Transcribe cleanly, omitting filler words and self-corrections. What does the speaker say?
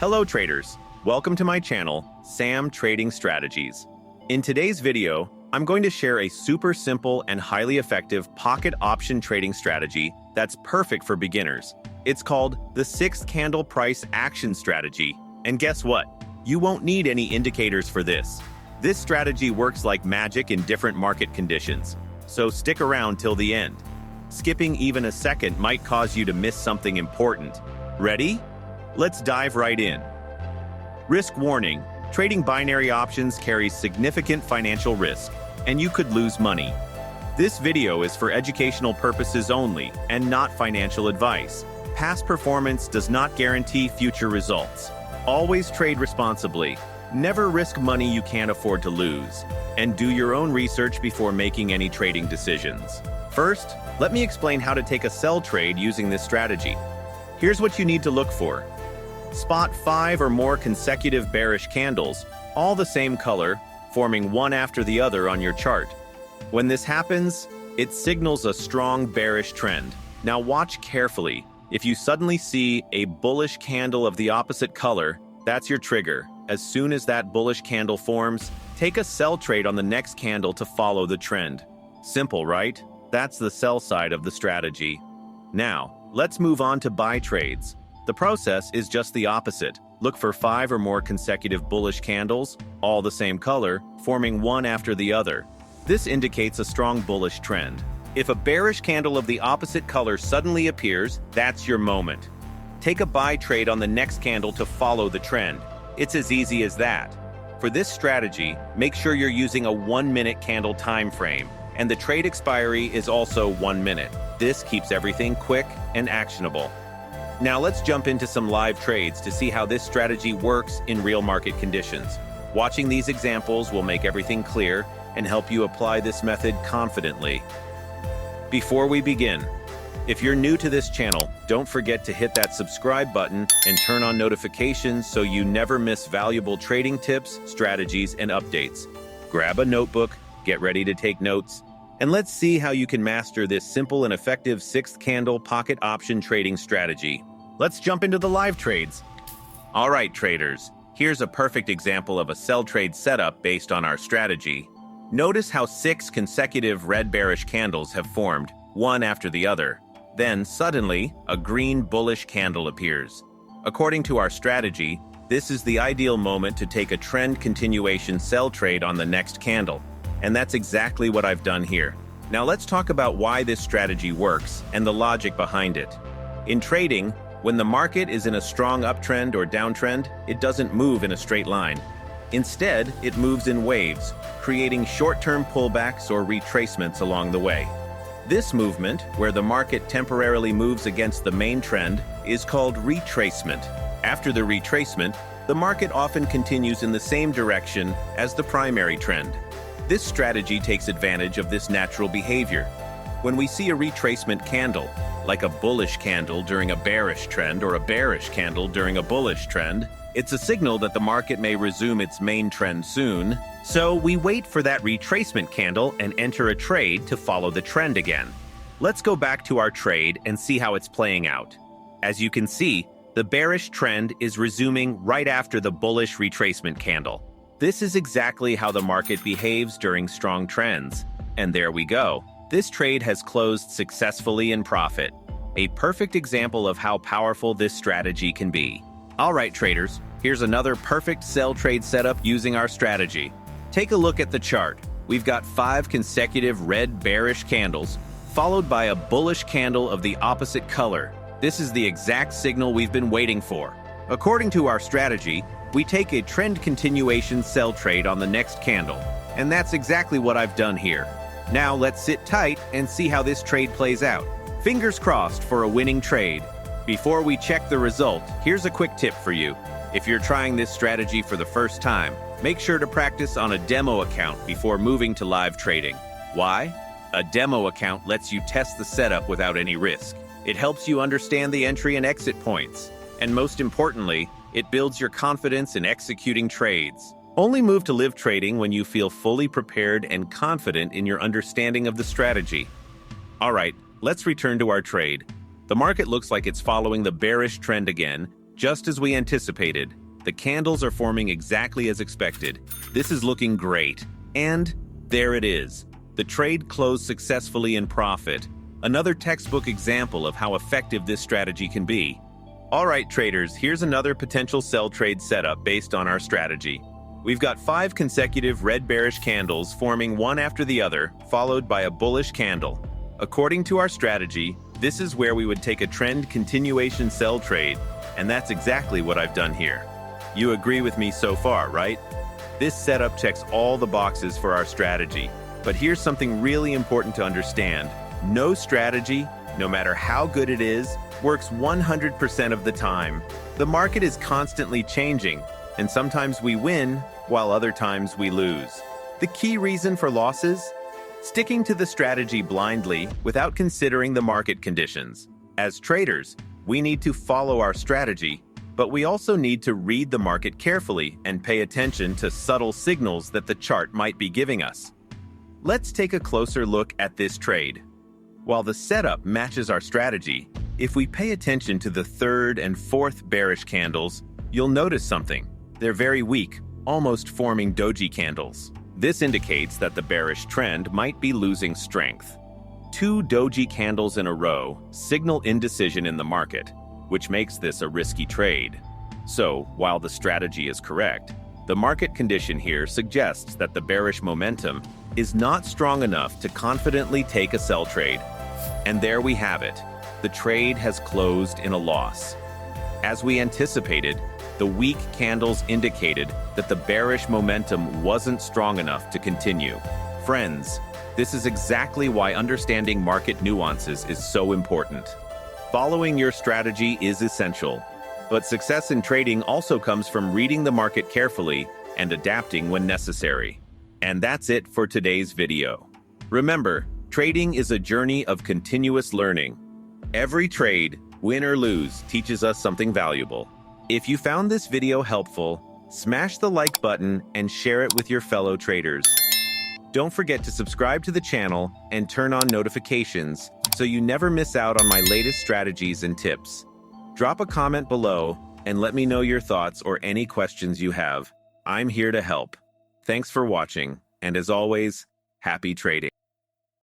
Hello traders, welcome to my channel, Sam Trading Strategies. In today's video, I'm going to share a super simple and highly effective pocket option trading strategy that's perfect for beginners. It's called the 6 candle price action strategy. And guess what? You won't need any indicators for this. This strategy works like magic in different market conditions, so stick around till the end. Skipping even a second might cause you to miss something important. Ready? Let's dive right in. Risk warning: trading binary options carries significant financial risk, and you could lose money. This video is for educational purposes only and not financial advice. Past performance does not guarantee future results. Always trade responsibly. Never risk money you can't afford to lose. And do your own research before making any trading decisions. First, let me explain how to take a sell trade using this strategy. Here's what you need to look for. Spot 5 or more consecutive bearish candles, all the same color, forming one after the other on your chart. When this happens, it signals a strong bearish trend. Now watch carefully. If you suddenly see a bullish candle of the opposite color, that's your trigger. As soon as that bullish candle forms, take a sell trade on the next candle to follow the trend. Simple, right? That's the sell side of the strategy. Now, let's move on to buy trades. The process is just the opposite. Look for 5 or more consecutive bullish candles, all the same color, forming one after the other. This indicates a strong bullish trend. If a bearish candle of the opposite color suddenly appears, that's your moment. Take a buy trade on the next candle to follow the trend. It's as easy as that. For this strategy, make sure you're using a 1-minute candle time frame, and the trade expiry is also 1 minute. This keeps everything quick and actionable. Now let's jump into some live trades to see how this strategy works in real market conditions. Watching these examples will make everything clear and help you apply this method confidently. Before we begin, if you're new to this channel, don't forget to hit that subscribe button and turn on notifications so you never miss valuable trading tips, strategies, and updates. Grab a notebook, get ready to take notes, and let's see how you can master this simple and effective 6th candle pocket option trading strategy. Let's jump into the live trades. All right, traders, here's a perfect example of a sell trade setup based on our strategy. Notice how 6 consecutive red bearish candles have formed, one after the other. Then, suddenly, a green bullish candle appears. According to our strategy, this is the ideal moment to take a trend continuation sell trade on the next candle. And that's exactly what I've done here. Now let's talk about why this strategy works and the logic behind it. In trading, when the market is in a strong uptrend or downtrend, it doesn't move in a straight line. Instead, it moves in waves, creating short-term pullbacks or retracements along the way. This movement, where the market temporarily moves against the main trend, is called retracement. After the retracement, the market often continues in the same direction as the primary trend. This strategy takes advantage of this natural behavior. When we see a retracement candle, like a bullish candle during a bearish trend or a bearish candle during a bullish trend, it's a signal that the market may resume its main trend soon. So we wait for that retracement candle and enter a trade to follow the trend again. Let's go back to our trade and see how it's playing out. As you can see, the bearish trend is resuming right after the bullish retracement candle. This is exactly how the market behaves during strong trends. And there we go. This trade has closed successfully in profit. A perfect example of how powerful this strategy can be. All right, traders, here's another perfect sell trade setup using our strategy. Take a look at the chart. We've got 5 consecutive red bearish candles, followed by a bullish candle of the opposite color. This is the exact signal we've been waiting for. According to our strategy, we take a trend continuation sell trade on the next candle, and that's exactly what I've done here. Now let's sit tight and see how this trade plays out. Fingers crossed for a winning trade. Before we check the result, here's a quick tip for you. If you're trying this strategy for the first time, make sure to practice on a demo account before moving to live trading. Why? A demo account lets you test the setup without any risk. It helps you understand the entry and exit points. And most importantly, it builds your confidence in executing trades. Only move to live trading when you feel fully prepared and confident in your understanding of the strategy. All right, let's return to our trade. The market looks like it's following the bearish trend again, Just as we anticipated, the candles are forming exactly as expected. This is looking great. And there it is. The trade closed successfully in profit. Another textbook example of how effective this strategy can be. All right, traders, here's another potential sell trade setup based on our strategy. We've got 5 consecutive red bearish candles forming one after the other, followed by a bullish candle. According to our strategy, this is where we would take a trend continuation sell trade, and that's exactly what I've done here. You agree with me so far, right? This setup checks all the boxes for our strategy, but here's something really important to understand. No strategy, no matter how good it is, works 100% of the time. The market is constantly changing, and sometimes we win, while other times we lose. The key reason for losses? Sticking to the strategy blindly without considering the market conditions. As traders, we need to follow our strategy, but we also need to read the market carefully and pay attention to subtle signals that the chart might be giving us. Let's take a closer look at this trade. While the setup matches our strategy, if we pay attention to the 3rd and 4th bearish candles, you'll notice something. They're very weak, almost forming doji candles. This indicates that the bearish trend might be losing strength. 2 doji candles in a row signal indecision in the market, which makes this a risky trade. So, while the strategy is correct, the market condition here suggests that the bearish momentum is not strong enough to confidently take a sell trade. And there we have it. The trade has closed in a loss. As we anticipated, the weak candles indicated that the bearish momentum wasn't strong enough to continue. Friends, this is exactly why understanding market nuances is so important. Following your strategy is essential, but success in trading also comes from reading the market carefully and adapting when necessary. And that's it for today's video. Remember, trading is a journey of continuous learning. Every trade, win or lose, teaches us something valuable. If you found this video helpful, smash the like button and share it with your fellow traders. Don't forget to subscribe to the channel and turn on notifications so you never miss out on my latest strategies and tips. Drop a comment below and let me know your thoughts or any questions you have. I'm here to help. Thanks for watching, and as always, happy trading.